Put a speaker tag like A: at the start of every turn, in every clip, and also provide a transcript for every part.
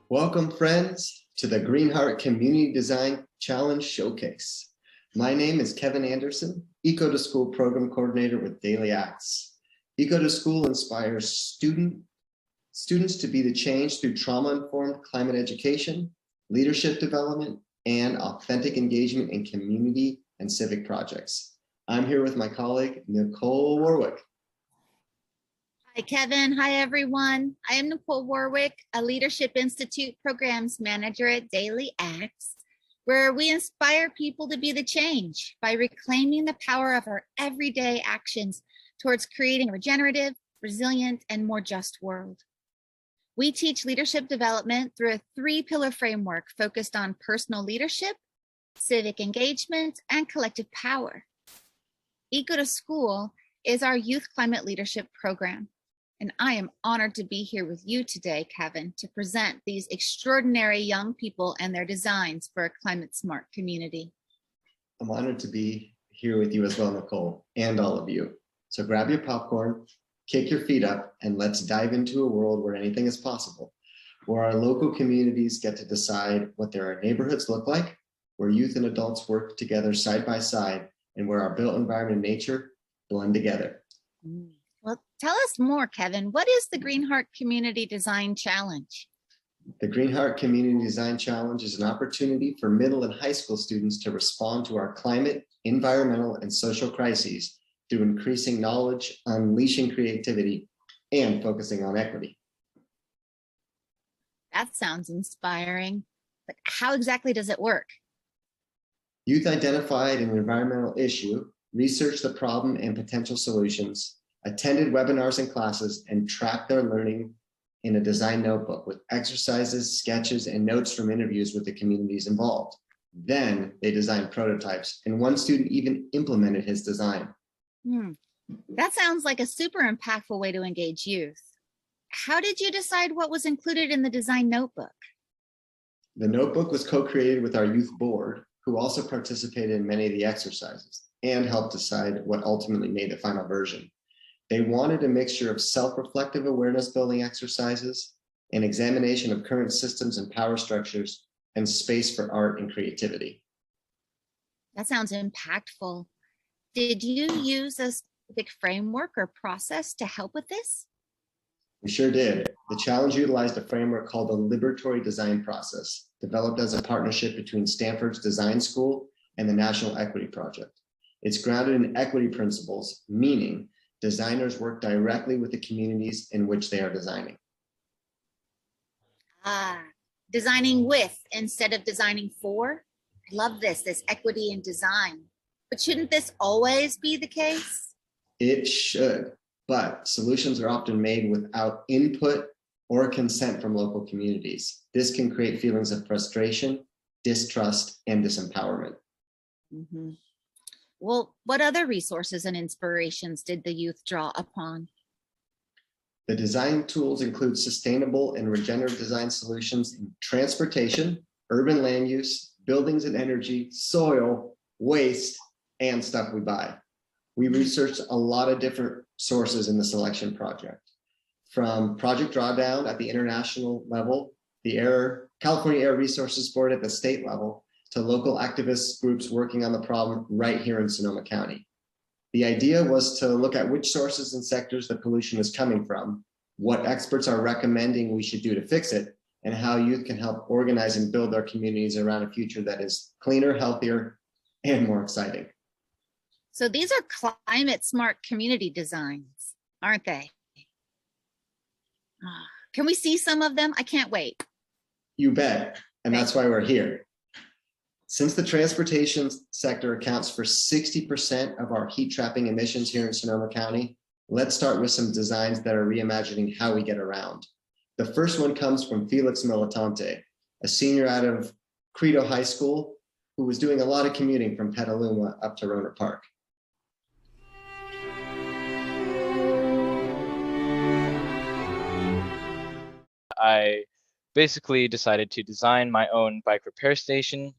A: Welcome, friends, to the Greenheart Community Design Challenge Showcase. My name is Kevin Anderson, ECO2school Program Coordinator with Daily Acts. ECO2school inspires students to be the change through trauma-informed climate education, leadership development, and authentic engagement in community and civic projects. I'm here with my colleague, Nichole Warwick.
B: Hi, Kevin. Hi, everyone. I am Nichole Warwick, a Leadership Institute Programs Manager at Daily Acts, where we inspire people to be the change by reclaiming the power of our everyday actions towards creating a regenerative, resilient, and more just world. We teach leadership development through a three-pillar framework focused on personal leadership, civic engagement, and collective power. ECO2school is our youth climate leadership program. And I am honored to be here with you today, Kevin, to present these extraordinary young people and their designs for a climate smart community.
A: I'm honored to be here with you as well, Nichole, and all of you. So grab your popcorn, kick your feet up, and let's dive into a world where anything is possible, where our local communities get to decide what their neighborhoods look like, where youth and adults work together side by side, and where our built environment and nature blend together.
B: Well, tell us more, Kevin. What is the Greenheart Community Design Challenge?
A: The Greenheart Community Design Challenge is an opportunity for middle and high school students to respond to our climate, environmental, and social crises through increasing knowledge, unleashing creativity, and focusing on equity.
B: That sounds inspiring, but how exactly does it work?
A: Youth identified an environmental issue, researched the problem and potential solutions, attended webinars and classes, and tracked their learning in a design notebook with exercises, sketches, and notes from interviews with the communities involved. Then they designed prototypes, and one student even implemented his design.
B: That sounds like a super impactful way to engage youth. How did you decide what was included in the design notebook?
A: The notebook was co-created with our youth board, who also participated in many of the exercises and helped decide what ultimately made the final version. They wanted a mixture of self-reflective awareness building exercises, an examination of current systems and power structures, and space for art and creativity.
B: That sounds impactful. Did you use a specific framework or process to help with this?
A: We sure did. The challenge utilized a framework called the Liberatory Design Process, developed as a partnership between Stanford's Design School and the National Equity Project. It's grounded in equity principles, meaning designers work directly with the communities in which they are designing.
B: Designing with instead of designing for. I love this equity in design. But shouldn't this always be the case?
A: It should, but solutions are often made without input or consent from local communities. This can create feelings of frustration, distrust, and disempowerment.
B: Well, what other resources and inspirations did the youth draw upon?
A: The design tools include sustainable and regenerative design solutions in transportation, urban land use, buildings and energy, soil, waste, and stuff we buy. We researched a lot of different sources in the selection project, from Project Drawdown at the international level, the California Air Resources Board at the state level, to local activist groups working on the problem right here in Sonoma County. The idea was to look at which sources and sectors the pollution is coming from, what experts are recommending we should do to fix it, and how youth can help organize and build their communities around a future that is cleaner, healthier, and more exciting.
B: So these are climate smart community designs, aren't they? Can we see some of them? I can't wait.
A: You bet, and that's why we're here. Since the transportation sector accounts for 60% of our heat trapping emissions here in Sonoma County, let's start with some designs that are reimagining how we get around. The first one comes from Felix Militante, a senior out of Credo High School, who was doing a lot of commuting from Petaluma up to Rohnert Park.
C: I basically decided to design my own bike repair station,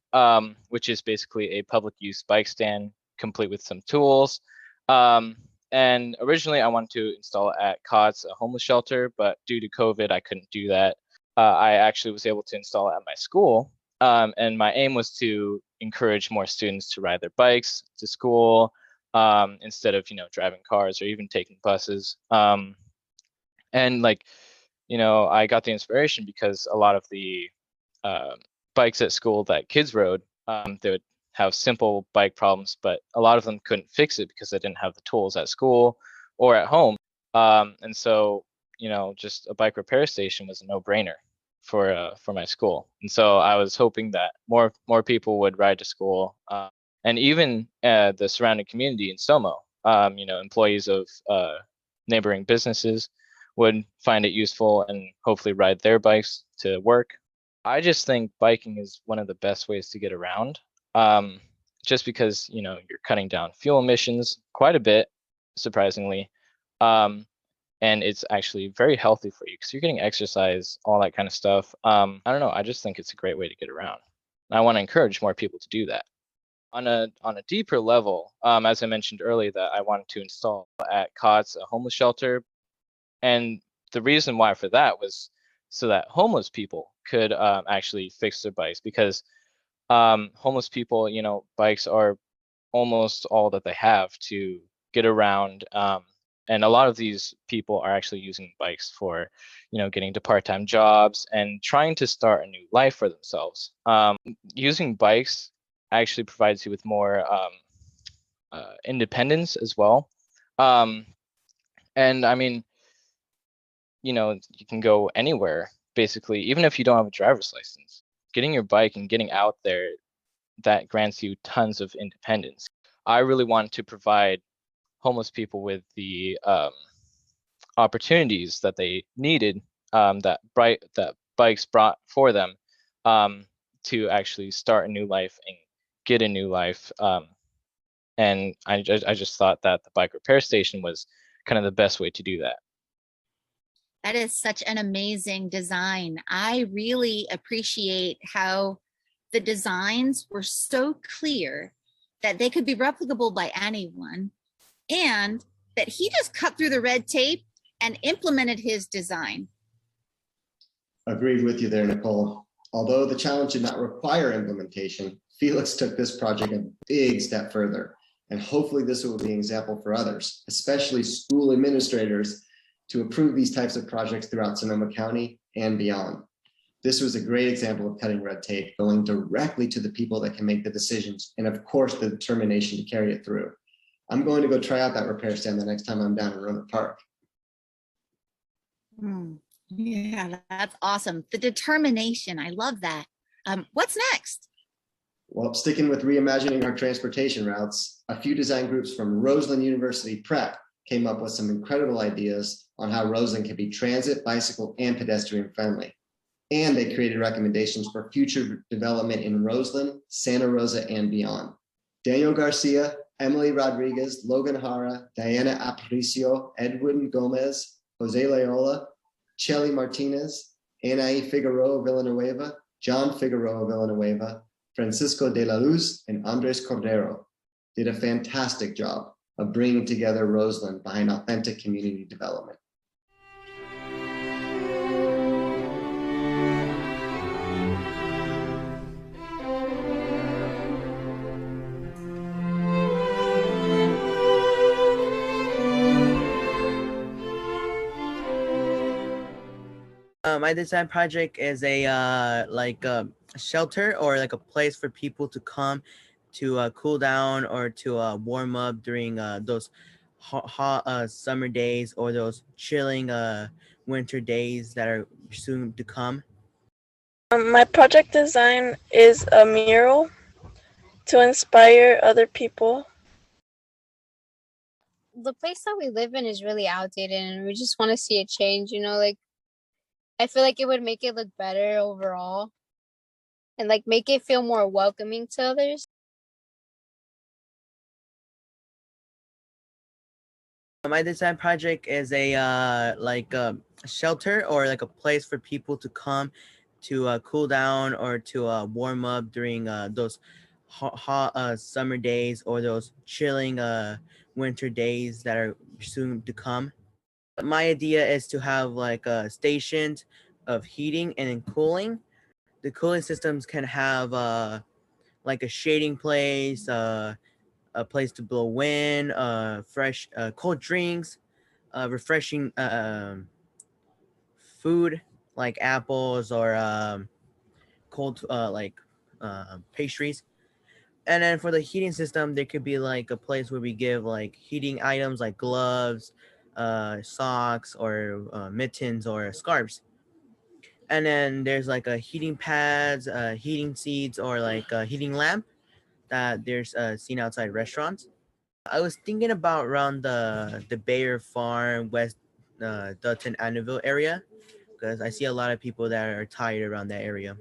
C: which is basically a public use bike stand complete with some tools. And originally I wanted to install it at COTS, a homeless shelter, but due to COVID, I couldn't do that. I actually was able to install it at my school. And my aim was to encourage more students to ride their bikes to school instead of, driving cars or even taking buses. And like, I got the inspiration because a lot of the uh, bikes at school that kids rode, they would have simple bike problems, but a lot of them couldn't fix it because they didn't have the tools at school or at home. And so, just a bike repair station was a no-brainer for my school. And so I was hoping that more people would ride to school, and even the surrounding community in Somo, employees of neighboring businesses would find it useful and hopefully ride their bikes to work. I just think biking is one of the best ways to get around, just because, you're cutting down fuel emissions quite a bit, surprisingly. And it's actually very healthy for you because you're getting exercise, all that kind of stuff. I don't know. I just think it's a great way to get around. And I want to encourage more people to do that. On a deeper level, as I mentioned earlier, that I wanted to install at COTS, a homeless shelter. And the reason why for that was so that homeless people could actually fix their bikes, because homeless people, bikes are almost all that they have to get around. And a lot of these people are actually using bikes for, getting to part-time jobs and trying to start a new life for themselves. Using bikes actually provides you with more independence as well. And I mean, you can go anywhere, basically, even if you don't have a driver's license. Getting your bike and getting out there, that grants you tons of independence. I really want to provide homeless people with the opportunities that they needed, that bikes brought for them, to actually start a new life and get a new life. And I just thought that the bike repair station was kind of the best way to do that.
B: That is such an amazing design. I really appreciate how the designs were so clear that they could be replicable by anyone, and that he just cut through the red tape and implemented his design.
A: Agreed with you there, Nichole. Although the challenge did not require implementation, Felix took this project a big step further. And hopefully this will be an example for others, especially school administrators, to approve these types of projects throughout Sonoma County and beyond. This was a great example of cutting red tape, going directly to the people that can make the decisions, and of course, the determination to carry it through. I'm going to go try out that repair stand the next time I'm down in Roanoke Park.
B: Yeah, that's awesome. The determination, I love that. What's next?
A: Well, sticking with reimagining our transportation routes, a few design groups from Roseland University Prep came up with some incredible ideas on how Roseland can be transit, bicycle, and pedestrian friendly. And they created recommendations for future development in Roseland, Santa Rosa, and beyond. Daniel Garcia, Emily Rodriguez, Logan Hara, Diana Aparicio, Edwin Gomez, Jose Loyola, Chelly Martinez, Anaí Figueroa Villanueva, John Figueroa Villanueva, Francisco de la Luz, and Andres Cordero did a fantastic job of bringing together Roseland behind authentic community development.
D: My design project is a shelter, or like a place for people to come to cool down or to warm up during those hot summer days, or those chilling winter days that are soon to come.
E: My project design is a mural to inspire other people.
F: The place that we live in is really outdated, and we just want to see it change, like I feel like it would make it look better overall and like make it feel more welcoming to others.
D: My design project is a shelter, or like a place for people to come to cool down or to warm up during those hot summer days, or those chilling winter days that are soon to come. My idea is to have like stations of heating and then cooling. The cooling systems can have like a shading place, a place to blow wind, fresh cold drinks, refreshing food like apples or cold pastries. And then for the heating system, there could be like a place where we give like heating items like gloves, socks, or mittens or scarves. And then there's like a heating pads, heating seats, or like a heating lamp that there's seen outside restaurants. I was thinking about around the Bayer Farm, West Dutton, Annabelle area, because I see a lot of people that are tired around that area.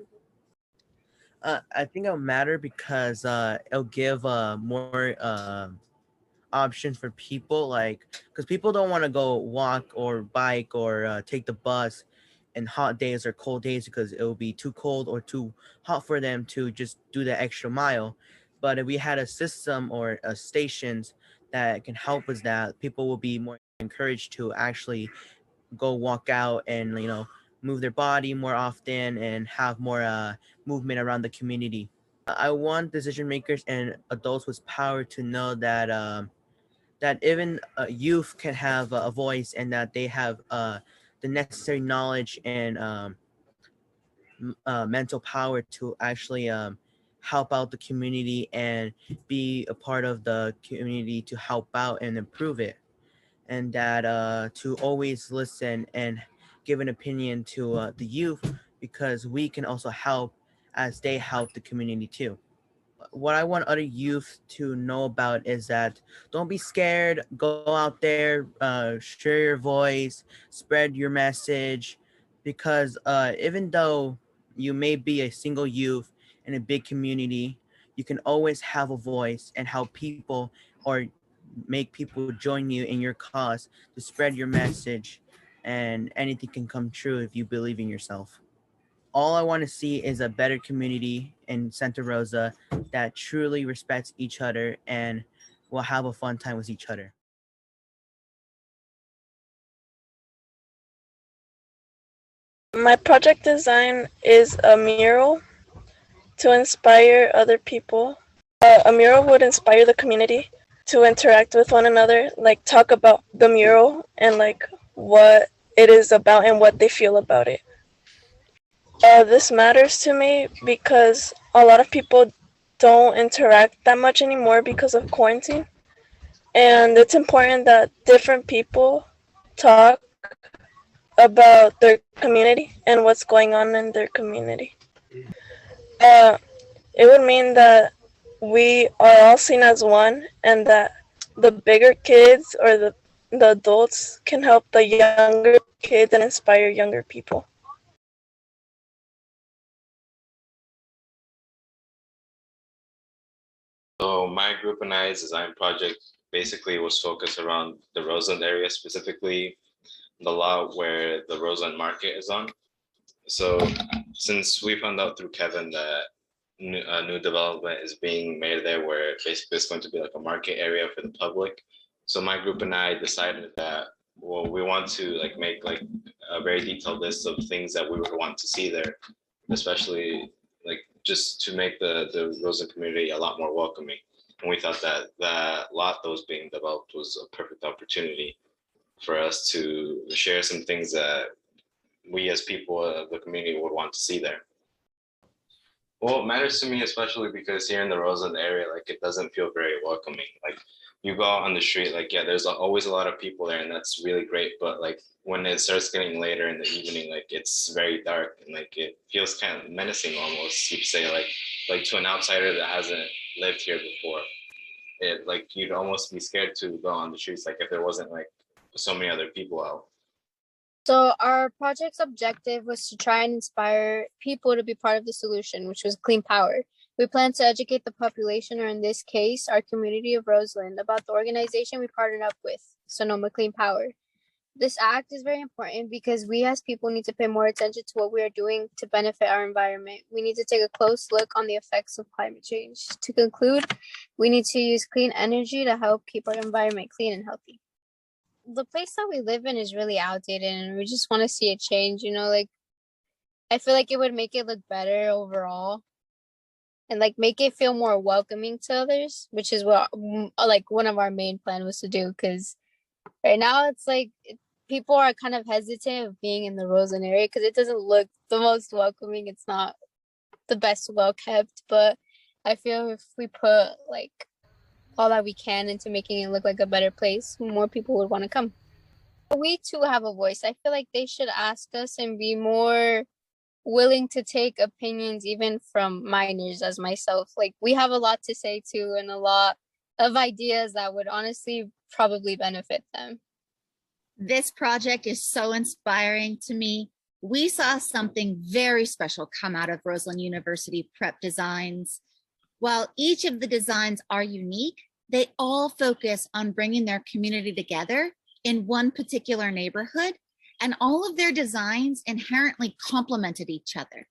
D: I think it'll matter because it'll give more options for people, like because people don't want to go walk or bike or take the bus in hot days or cold days because it will be too cold or too hot for them to just do the extra mile. But if we had a system or stations that can help us, that people will be more encouraged to actually go walk out and move their body more often and have more movement around the community. I want decision makers and adults with power to know that that even youth can have a voice, and that they have the necessary knowledge and mental power to actually help out the community and be a part of the community to help out and improve it, and that to always listen and give an opinion to the youth, because we can also help as they help the community too. What I want other youth to know about is that don't be scared. Go out there, share your voice, spread your message, because even though you may be a single youth in a big community, you can always have a voice and help people or make people join you in your cause to spread your message, and anything can come true if you believe in yourself. All I want to see is a better community in Santa Rosa that truly respects each other and will have a fun time with each other.
E: My project design is a mural to inspire other people. A mural would inspire the community to interact with one another, like talk about the mural and like what it is about and what they feel about it. This matters to me because a lot of people don't interact that much anymore because of quarantine. And it's important that different people talk about their community and what's going on in their community. Uh, it would mean that we are all seen as one, and that the bigger kids or the adults can help the younger kids and inspire younger people.
G: So my group and I's design project basically was focused around the Roseland area, specifically the lot where the Roseland Market is on. So since we found out through Kevin that a new development is being made there, where basically it's going to be like a market area for the public. So my group and I decided that, well, we want to like make like a very detailed list of things that we would want to see there, especially like just to make the Roseland community a lot more welcoming. And we thought that that lot that was being developed was a perfect opportunity for us to share some things that we as people of the community would want to see there. Well, it matters to me, especially because here in the Roseland area, like it doesn't feel very welcoming. Like you go out on the street, like, yeah, there's always a lot of people there and that's really great. But like when it starts getting later in the evening, like it's very dark and like it feels kind of menacing almost, you'd say, like to an outsider that hasn't lived here before. It like you'd almost be scared to go on the streets, like if there wasn't like so many other people out.
F: So our project's objective was to try and inspire people to be part of the solution, which was clean power. We plan to educate the population, or in this case, our community of Roseland, about the organization we partnered up with, Sonoma Clean Power. This act is very important because we as people need to pay more attention to what we are doing to benefit our environment. We need to take a close look on the effects of climate change. To conclude, we need to use clean energy to help keep our environment clean and healthy. The place that we live in is really outdated and we just want to see a change, I feel like it would make it look better overall and like make it feel more welcoming to others, which is what like one of our main plan was to do. Because right now it's like people are kind of hesitant of being in the Roseland area because it doesn't look the most welcoming. It's not the best well kept, but I feel if we put like all that we can into making it look like a better place, more people would want to come. We too have a voice. I feel like they should ask us and be more willing to take opinions even from minors as myself. Like we have a lot to say too and a lot of ideas that would honestly probably benefit them.
B: This project is so inspiring to me. We saw something very special come out of Roseland University Prep Designs. While each of the designs are unique, they all focus on bringing their community together in one particular neighborhood, and all of their designs inherently complemented each other.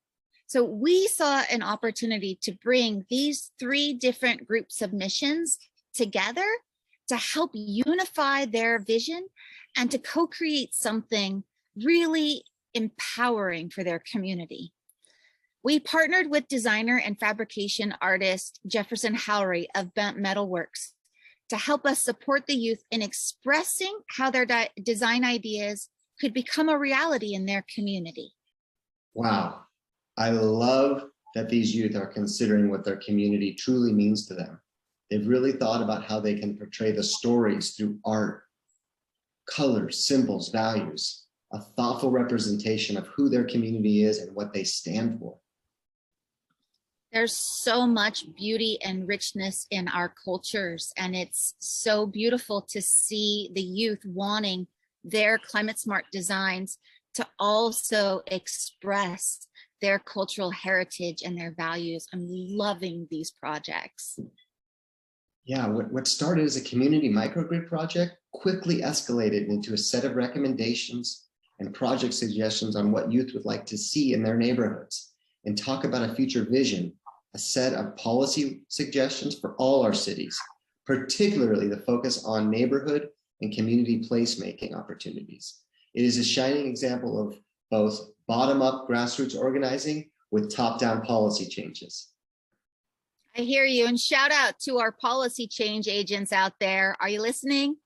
B: So we saw an opportunity to bring these 3 different group submissions together to help unify their vision and to co-create something really empowering for their community. We partnered with designer and fabrication artist Jefferson Howery of Metalworks to help us support the youth in expressing how their design ideas could become a reality in their community.
A: Wow. I love that these youth are considering what their community truly means to them. They've really thought about how they can portray the stories through art, colors, symbols, values, a thoughtful representation of who their community is and what they stand for.
B: There's so much beauty and richness in our cultures, and it's so beautiful to see the youth wanting their climate smart designs to also express their cultural heritage and their values. I'm loving these projects.
A: Yeah, what started as a community microgrid project quickly escalated into a set of recommendations and project suggestions on what youth would like to see in their neighborhoods, and talk about a future vision, a set of policy suggestions for all our cities, particularly the focus on neighborhood and community placemaking opportunities. It is a shining example of both bottom-up grassroots organizing with top-down policy changes.
B: I hear you, and shout out to our policy change agents out there. Are you listening?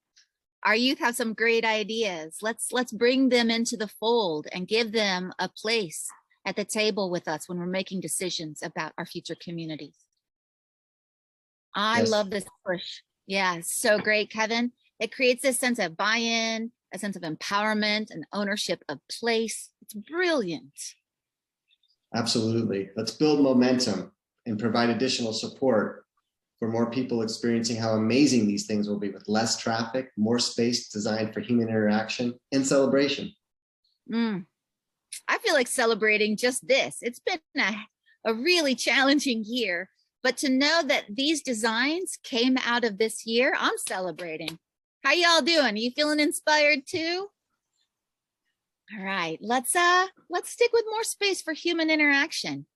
B: Our youth have some great ideas. Let's bring them into the fold and give them a place at the table with us when we're making decisions about our future communities. I love this push. Yeah, so great, Kevin. It creates this sense of buy-in, a sense of empowerment and ownership of place. It's brilliant.
A: Absolutely. Let's build momentum and provide additional support for more people experiencing how amazing these things will be with less traffic, more space designed for human interaction and celebration.
B: I feel like celebrating just this. It's been a really challenging year, but to know that these designs came out of this year, I'm celebrating. How y'all doing? Are you feeling inspired too? All right, let's stick with more space for human interaction.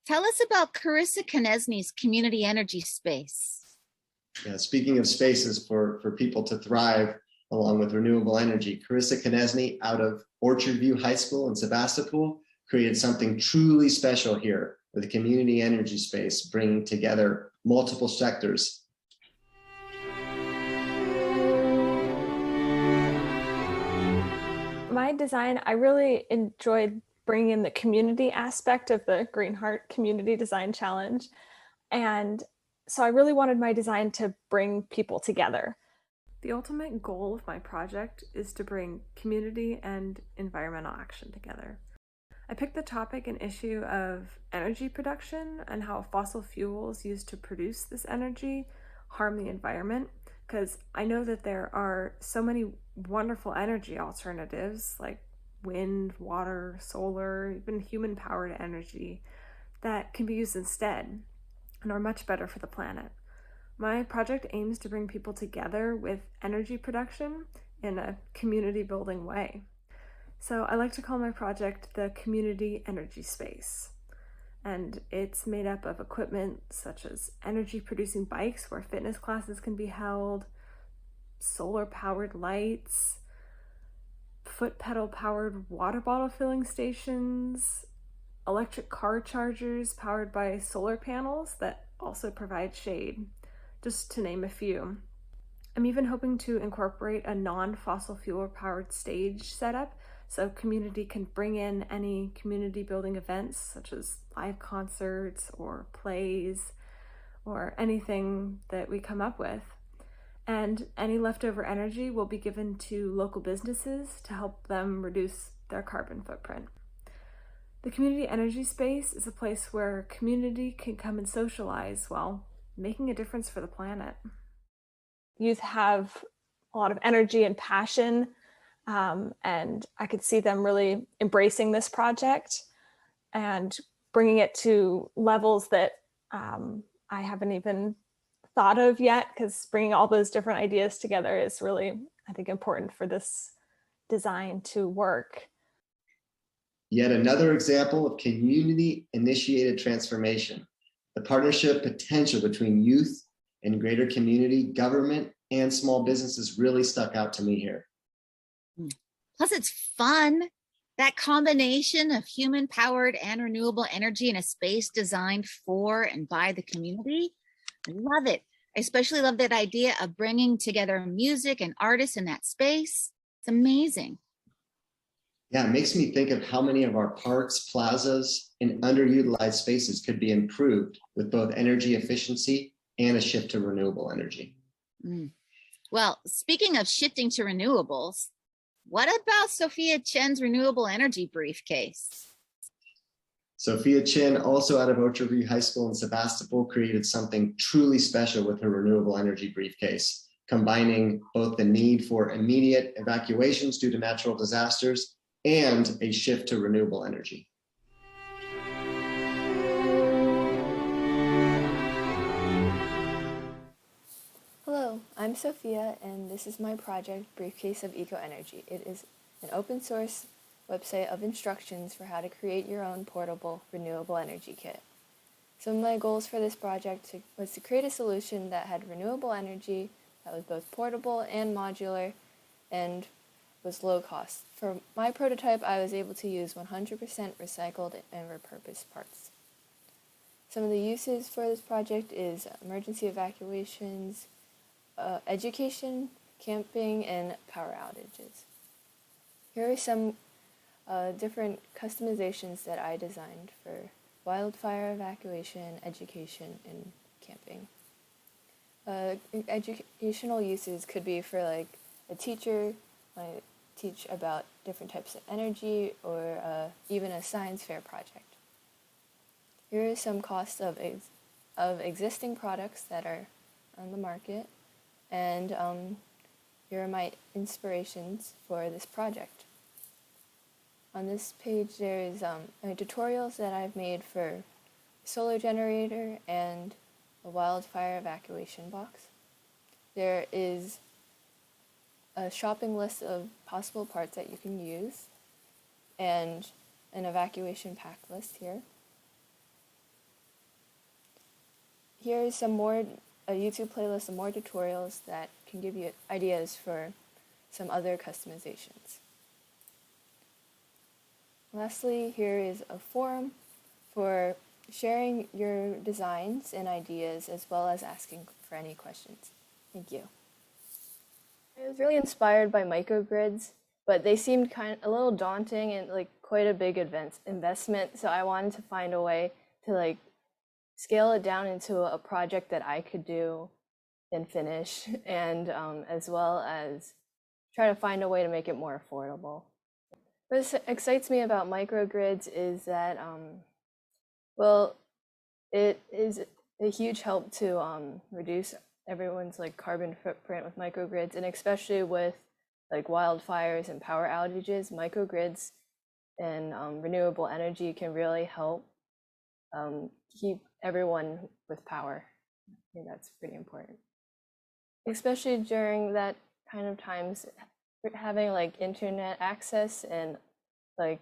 B: Tell us about Carissa Konechny's community energy space.
A: Yeah, speaking of spaces for people to thrive along with renewable energy, Carissa Konechny out of Orchard View High School in Sebastopol created something truly special here with a community energy space, bringing together multiple sectors.
H: My design, I really enjoyed bringing in the community aspect of the Greenheart Community Design Challenge. And so I really wanted my design to bring people together.
I: The ultimate goal of my project is to bring community and environmental action together. I picked the topic and issue of energy production and how fossil fuels used to produce this energy harm the environment, because I know that there are so many wonderful energy alternatives like wind, water, solar, even human-powered energy that can be used instead and are much better for the planet. My project aims to bring people together with energy production in a community-building way. So I like to call my project the Community Energy Space. And it's made up of equipment such as energy-producing bikes where fitness classes can be held, solar-powered lights, foot pedal powered water bottle filling stations, electric car chargers powered by solar panels that also provide shade, just to name a few. I'm even hoping to incorporate a non-fossil fuel powered stage setup so community can bring in any community building events such as live concerts or plays or anything that we come up with. And any leftover energy will be given to local businesses to help them reduce their carbon footprint. The community energy space is a place where community can come and socialize while making a difference for the planet.
H: Youth have a lot of energy and passion, and I could see them really embracing this project and bringing it to levels that I haven't even thought of yet, because bringing all those different ideas together is really, I think, important for this design to work.
A: Yet another example of community-initiated transformation. The partnership potential between youth and greater community, government, and small businesses really stuck out to me here.
B: Plus, it's fun. That combination of human-powered and renewable energy in a space designed for and by the community. I love it. I especially love that idea of bringing together music and artists in that space. It's amazing.
A: Yeah, it makes me think of how many of our parks, plazas, and underutilized spaces could be improved with both energy efficiency and a shift to renewable energy.
B: Well, speaking of shifting to renewables, what about Sophia Chen's renewable energy briefcase?
A: Sophia Chen, also out of Ocho Rio High School in Sebastopol, created something truly special with her renewable energy briefcase, combining both the need for immediate evacuations due to natural disasters and a shift to renewable energy.
J: Hello, I'm Sophia, and this is my project, Briefcase of Eco Energy. It is an open source website of instructions for how to create your own portable renewable energy kit. Some of my goals for this project was to create a solution that had renewable energy that was both portable and modular and was low cost. For my prototype, I was able to use 100% recycled and repurposed parts. Some of the uses for this project is emergency evacuations, education, camping, and power outages. Here are some different customizations that I designed for wildfire evacuation, education, and camping. Educational uses could be for like a teacher want to teach about different types of energy, or even a science fair project. Here are some costs of existing products that are on the market, and here are my inspirations for this project. On this page there is tutorials that I've made for a solar generator and a wildfire evacuation box. There is a shopping list of possible parts that you can use and an evacuation pack list here. Here is some more, a YouTube playlist of more tutorials that can give you ideas for some other customizations. Lastly, here is a forum for sharing your designs and ideas, as well as asking for any questions. Thank you. I was really inspired by microgrids, but they seemed a little daunting and like quite a big investment. So I wanted to find a way to scale it down into a project that I could do and finish, and as well as try to find a way to make it more affordable. What excites me about microgrids is that, it is a huge help to reduce everyone's carbon footprint with microgrids, and especially with wildfires and power outages. Microgrids and renewable energy can really help keep everyone with power. I think that's pretty important, especially during that kind of times. Having internet access and being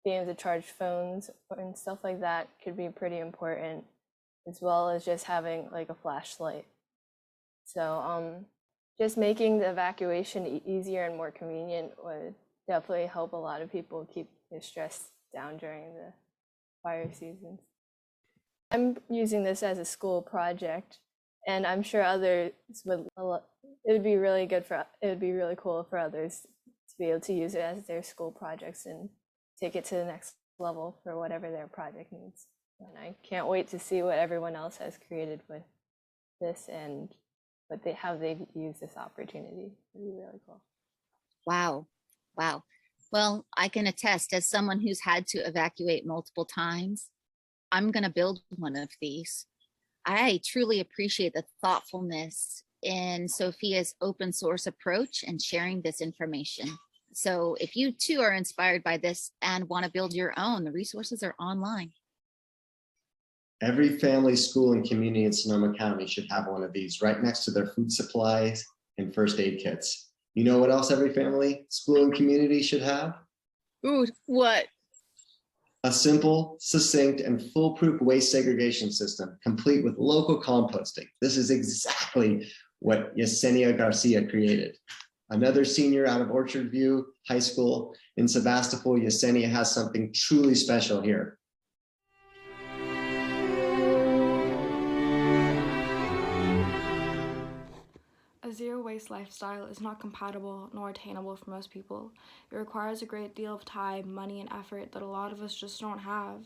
J: able to charge phones and stuff like that could be pretty important, as well as just having a flashlight. So just making the evacuation easier and more convenient would definitely help a lot of people keep their stress down during the fire seasons. I'm using this as a school project, and I'm sure others would. It would be really cool for others to be able to use it as their school projects and take it to the next level for whatever their project needs. And I can't wait to see what everyone else has created with this and how they've used this opportunity. It'd be really cool.
B: Wow. Wow. Well, I can attest, as someone who's had to evacuate multiple times, I'm going to build one of these. I truly appreciate the thoughtfulness in Sophia's open source approach and sharing this information. So if you too are inspired by this and want to build your own, the resources are online.
A: Every family, school, and community in Sonoma County should have one of these right next to their food supplies and first aid kits. You know what else every family, school, and community should have?
B: Ooh, what?
A: A simple, succinct, and foolproof waste segregation system, complete with local composting. This is exactly what Yesenia Garcia created. Another senior out of Orchard View High School in Sebastopol, Yesenia has something truly special here.
K: A zero waste lifestyle is not compatible nor attainable for most people. It requires a great deal of time, money, and effort that a lot of us just don't have.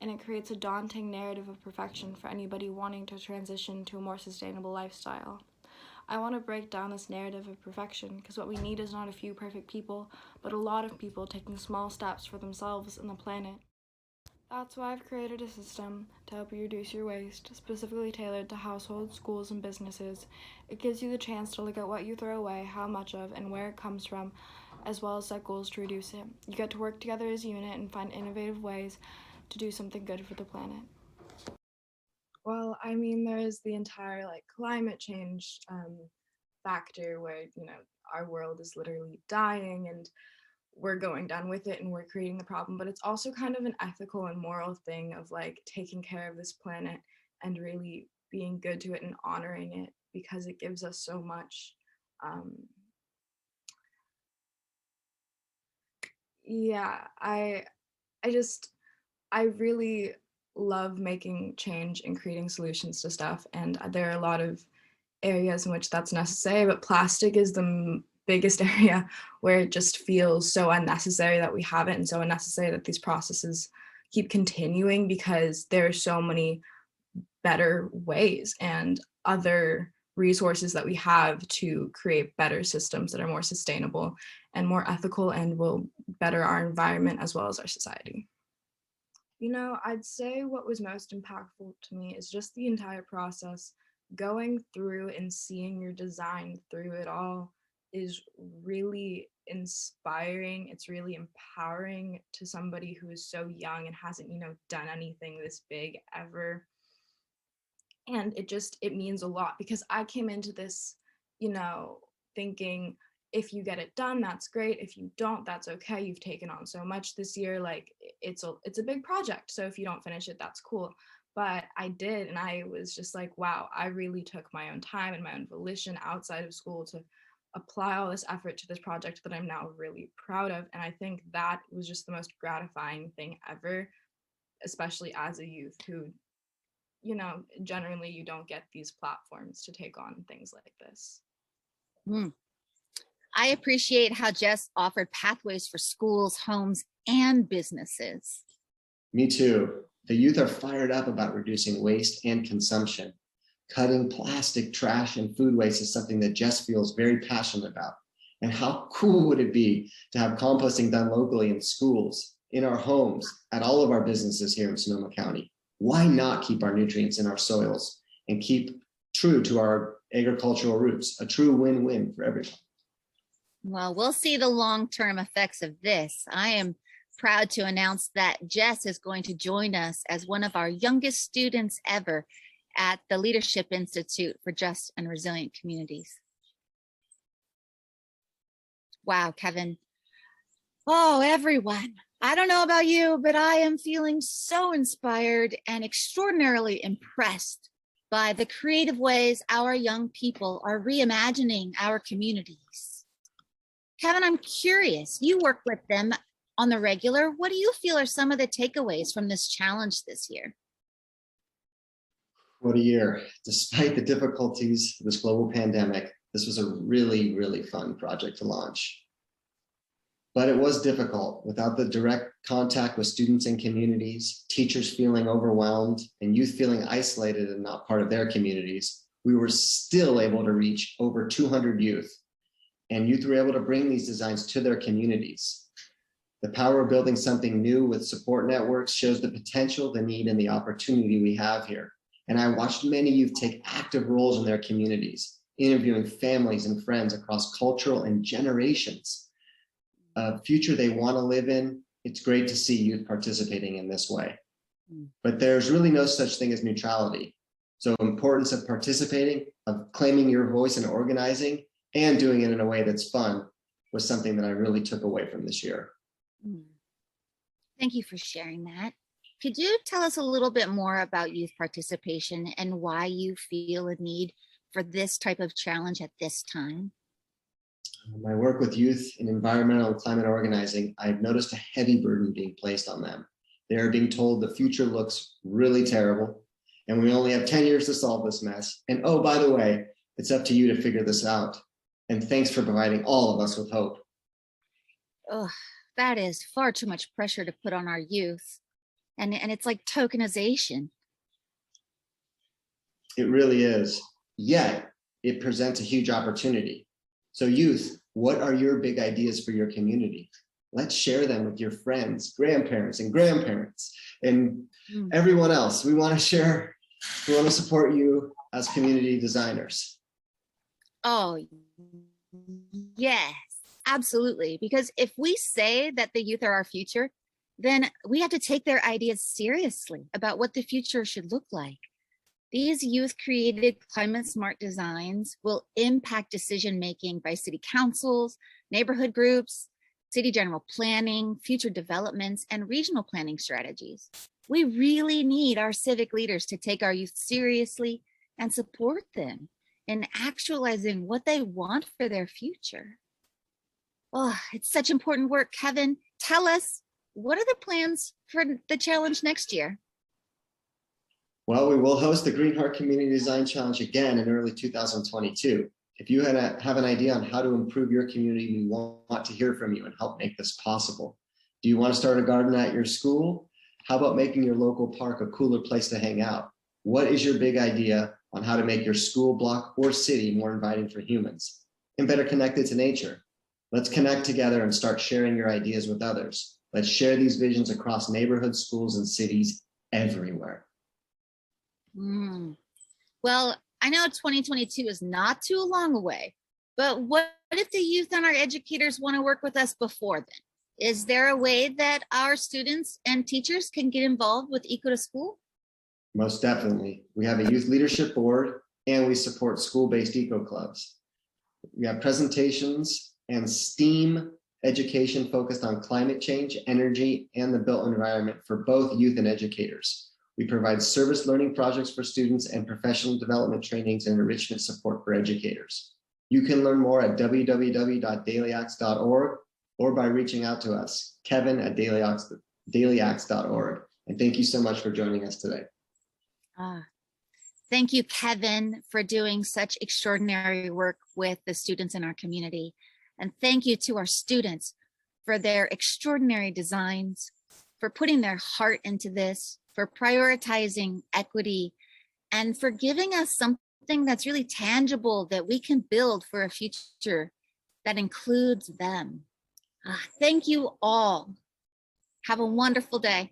K: And it creates a daunting narrative of perfection for anybody wanting to transition to a more sustainable lifestyle. I want to break down this narrative of perfection because what we need is not a few perfect people, but a lot of people taking small steps for themselves and the planet. That's why I've created a system to help you reduce your waste, specifically tailored to households, schools, and businesses. It gives you the chance to look at what you throw away, how much of, and where it comes from, as well as set goals to reduce it. You get to work together as a unit and find innovative ways to do something good for the planet.
L: Well, I mean, there's the entire climate change factor where, our world is literally dying and we're going down with it and we're creating the problem, but it's also kind of an ethical and moral thing of taking care of this planet and really being good to it and honoring it because it gives us so much. Yeah, I really love making change and creating solutions to stuff, and there are a lot of areas in which that's necessary, but plastic is the biggest area where it just feels so unnecessary that we have it, and so unnecessary that these processes keep continuing because there are so many better ways and other resources that we have to create better systems that are more sustainable and more ethical and will better our environment as well as our society. I'd say what was most impactful to me is just the entire process. Going through and seeing your design through it all is really inspiring. It's really empowering to somebody who is so young and hasn't, done anything this big ever. And it means a lot because I came into this, thinking if you get it done, that's great. If you don't, that's okay. You've taken on so much this year. It's a big project. So if you don't finish it, that's cool. But I did, and I was just like, wow, I really took my own time and my own volition outside of school to apply all this effort to this project that I'm now really proud of. And I think that was just the most gratifying thing ever, especially as a youth who, generally you don't get these platforms to take on things like this.
B: I appreciate how Jess offered pathways for schools, homes, and businesses.
A: Me too. The youth are fired up about reducing waste and consumption. Cutting plastic, trash, and food waste is something that Jess feels very passionate about. And how cool would it be to have composting done locally in schools, in our homes, at all of our businesses here in Sonoma County? Why not keep our nutrients in our soils and keep true to our agricultural roots? A true win-win for everyone.
B: Well, we'll see the long-term effects of this. I am proud to announce that Jess is going to join us as one of our youngest students ever at the Leadership Institute for Just and Resilient Communities. Wow, Kevin. Oh, everyone. I don't know about you, but I am feeling so inspired and extraordinarily impressed by the creative ways our young people are reimagining our communities. Kevin, I'm curious, you work with them on the regular, what do you feel are some of the takeaways from this challenge this year?
A: What a year. Despite the difficulties of this global pandemic, this was a really, really fun project to launch. But it was difficult without the direct contact with students and communities, teachers feeling overwhelmed, and youth feeling isolated and not part of their communities. We were still able to reach over 200 youth, and youth were able to bring these designs to their communities. The power of building something new with support networks shows the potential, the need, and the opportunity we have here. And I watched many youth take active roles in their communities, interviewing families and friends across cultural and generations. A future they want to live in. It's great to see youth participating in this way. But there's really no such thing as neutrality. So importance of participating, of claiming your voice and organizing, and doing it in a way that's fun was something that I really took away from this year.
B: Thank you for sharing that. Could you tell us a little bit more about youth participation and why you feel a need for this type of challenge at this time?
A: My work with youth in environmental and climate organizing, I've noticed a heavy burden being placed on them. They are being told the future looks really terrible, and we only have 10 years to solve this mess. And oh, by the way, it's up to you to figure this out. And thanks for providing all of us with hope.
B: Oh, that is far too much pressure to put on our youth. And it's like tokenization.
A: It really is. Yet it presents a huge opportunity. So youth, what are your big ideas for your community? Let's share them with your friends, grandparents and everyone else. We want to share, we want to support you as community designers.
B: Oh, yes, absolutely. Because if we say that the youth are our future, then we have to take their ideas seriously about what the future should look like. These youth-created climate-smart designs will impact decision-making by city councils, neighborhood groups, city general planning, future developments, and regional planning strategies. We really need our civic leaders to take our youth seriously and support them in actualizing what they want for their future. Oh, it's such important work. Kevin, tell us, what are the plans for the challenge next year?
A: Well, we will host the Greenheart Community Design Challenge again in early 2022. If you have an idea on how to improve your community, we want to hear from you and help make this possible. Do you want to start a garden at your school? How about making your local park a cooler place to hang out? What is your big idea on how to make your school, block, or city more inviting for humans and better connected to nature? Let's connect together and start sharing your ideas with others. Let's share these visions across neighborhoods, schools, and cities everywhere.
B: Well, I know 2022 is not too long away, but what if the youth and our educators want to work with us before then? Is there a way that our students and teachers can get involved with ECO2school?
A: Most definitely. We have a youth leadership board and we support school-based eco clubs. We have presentations and STEAM education focused on climate change, energy, and the built environment for both youth and educators. We provide service learning projects for students and professional development trainings and enrichment support for educators. You can learn more at www.dailyacts.org or by reaching out to us, kevin@dailyacts.org. And thank you so much for joining us today.
B: Thank you, Kevin, for doing such extraordinary work with the students in our community. And thank you to our students for their extraordinary designs, for putting their heart into this, for prioritizing equity, and for giving us something that's really tangible that we can build for a future that includes them. Thank you all. Have a wonderful day.